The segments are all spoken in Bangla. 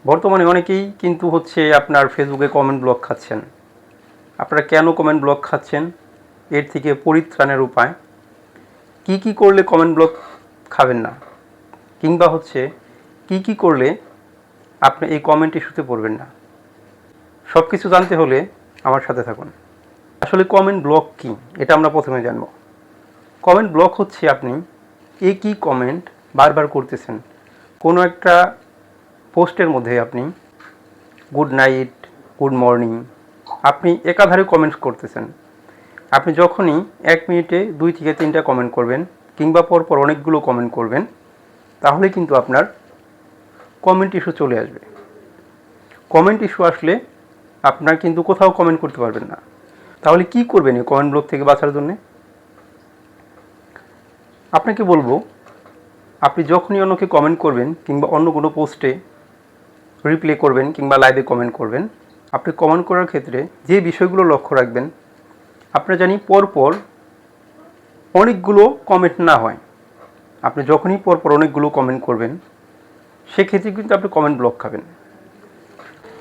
বর্তমানে অনেকেই কিন্তু আপনার ফেসবুকে কমেন্ট ব্লক খাচ্ছেন। আপনারা কেন কমেন্ট ব্লক খাচ্ছেন, এর থেকে পরিত্রাণের উপায়, কি করলে কমেন্ট ব্লক খাবেন না, কিংবা কি করলে আপনি এই কমেন্ট ইস্যুতে পড়বেন না, সব কিছু জানতে হলে আমার সাথে থাকুন। আসলে কমেন্ট ব্লক কী, এটা আমরা প্রথমে জানব। কমেন্ট ব্লক আপনি একই কমেন্ট বারবার করতেছেন। কোনো একটা পোস্টের মধ্যে আপনি গুড নাইট, গুড মর্নিং, আপনি একাধারে কমেন্টস করতেছেন। আপনি যখনই 1 মিনিটে 2 থেকে 3টা কমেন্ট করবেন, কিংবা পরপর অনেকগুলো কমেন্ট করবেন, তাহলে কিন্তু আপনার কমেন্ট ইস্যু চলে আসবে। কমেন্ট ইস্যু আসলে আপনার কিন্তু কোথাও কমেন্ট করতে পারবেন না। তাহলে কি করবেন এই কমেন্ট ব্লক থেকে বাঁচার জন্যে? আপনাকে বলবো, আপনি যখনই অন্যকে কমেন্ট করবেন, কিংবা অন্য কোনো পোস্টে রিপ্লাই করবেন, কিংবা লাইভে কমেন্ট করবেন, আপনি কমেন্ট করার ক্ষেত্রে যে বিষয়গুলো লক্ষ্য রাখবেন, আপনারা জানি পরপর অনেকগুলো কমেন্ট না হয়। আপনি যখনই পরপর অনেকগুলো কমেন্ট করবেন, সেক্ষেত্রে কিন্তু আপনি কমেন্ট ব্লক খাবেন।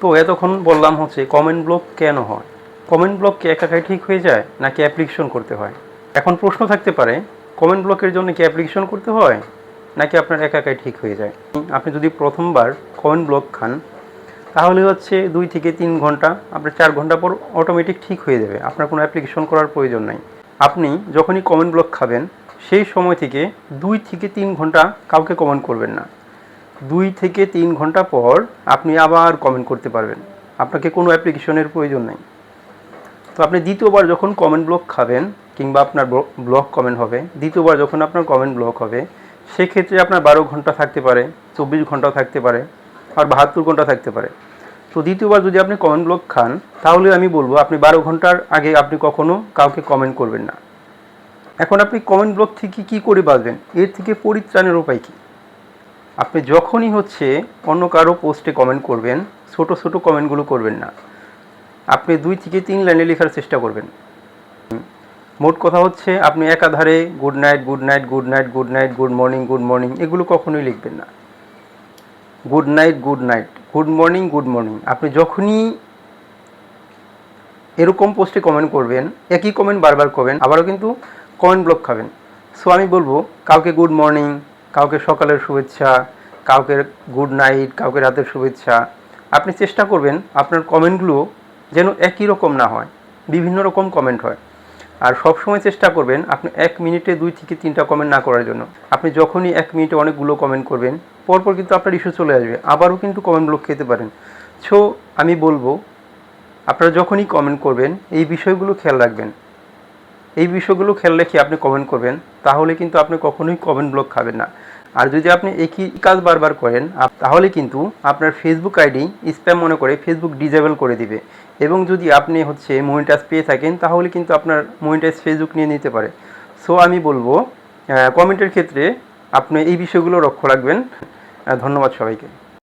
তো এতক্ষণ বললাম কমেন্ট ব্লক কেন হয়। কমেন্ট ব্লক কি একাই ঠিক হয়ে যায়, নাকি অ্যাপ্লিকেশন করতে হয়? এখন প্রশ্ন থাকতে পারে, কমেন্ট ব্লকের জন্য কি অ্যাপ্লিকেশন করতে হয়, নাকি আপনার একাই ঠিক হয়ে যায়? আপনি যদি প্রথমবার কমেন্ট ব্লক খান, তাহলে 2 থেকে 3 ঘন্টা, আপনার 4 ঘন্টা পর অটোমেটিক ঠিক হয়ে যাবে। আপনার কোনো অ্যাপ্লিকেশন করার প্রয়োজন নাই। আপনি যখনই কমেন্ট ব্লক খাবেন, সেই সময় থেকে 2 থেকে 3 ঘন্টা কাউকে কমেন্ট করবেন না। 2 থেকে 3 ঘন্টা পর আপনি আবার কমেন্ট করতে পারবেন। আপনাকে কোনো অ্যাপ্লিকেশনের প্রয়োজন নেই। তো আপনি দ্বিতীয়বার যখন কমেন্ট ব্লক খাবেন, কিংবা আপনার ব্লক কমেন্ট হবে, দ্বিতীয়বার যখন আপনার কমেন্ট ব্লক হবে, সেক্ষেত্রে আপনার 12 ঘন্টা থাকতে পারে, 24 ঘন্টাও থাকতে পারে, আর 72 ঘন্টা থাকতে পারে। তো দ্বিতীয়বার যদি আপনি কমেন্ট ব্লক খান, তাহলে আমি বলবো আপনি 12 ঘন্টার আগে আপনি কখনো কাউকে কমেন্ট করবেন না। এখন আপনি কমেন্ট ব্লক থেকে কী করে বাঁচবেন, এর থেকে পরিত্রাণের উপায় কী? আপনি যখনই অন্য কারো পোস্টে কমেন্ট করবেন, ছোট ছোট কমেন্টগুলো করবেন না। আপনি 2 থেকে 3 লাইনে লেখার চেষ্টা করবেন। মোট কথা আপনি একাধারে good night, good night, good night, good night, good morning এগুলো কখনোই লিখবেন না। Good night, good night, good morning. আপনি যখনই এরকম পোস্টে কমেন্ট করবেন, একই কমেন্ট বারবার করবেন, আবারও কিন্তু কমেন্ট ব্লক খাবেন। সো আমি বলবো, কাউকে গুড মর্নিং, কাউকে সকালের শুভেচ্ছা, কাউকে গুড নাইট, কাউকে রাতের শুভেচ্ছা, আপনি চেষ্টা করবেন আপনার কমেন্টগুলো যেন একই রকম না হয়, বিভিন্ন রকম কমেন্ট হয়। আর সবসময় চেষ্টা করবেন আপনি 1 মিনিটে 2 থেকে 3টা কমেন্ট না করার জন্য। আপনি যখনই 1 মিনিটে অনেকগুলো কমেন্ট করবেন, পরপর কিন্তু আপনার ইস্যু চলে আসবে, আবারও কিন্তু কমেন্ট ব্লক খেতে পারেন। সো আমি বলবো, আপনারা যখনই কমেন্ট করবেন, এই বিষয়গুলো খেয়াল রাখবেন। এই বিষয়গুলো খেয়াল রেখে আপনি কমেন্ট করবেন, তাহলে কিন্তু আপনি কখনোই কমেন্ট ব্লক খাবেন না। আর যদি আপনি একই কাজ বারবার করেন, তাহলে কিন্তু আপনার ফেসবুক আইডি স্প্যাম মনে করে ফেসবুক ডিজেবল করে দিবে। এবং যদি আপনি মনিটাইজ পেয়ে থাকেন, তাহলে কিন্তু আপনার মনিটাইজ ফেসবুক নিয়ে নিতে পারে। সো আমি বলবো, কমেন্টের ক্ষেত্রে আপনি এই বিষয়গুলো লক্ষ্য রাখবেন। ধন্যবাদ সবাইকে।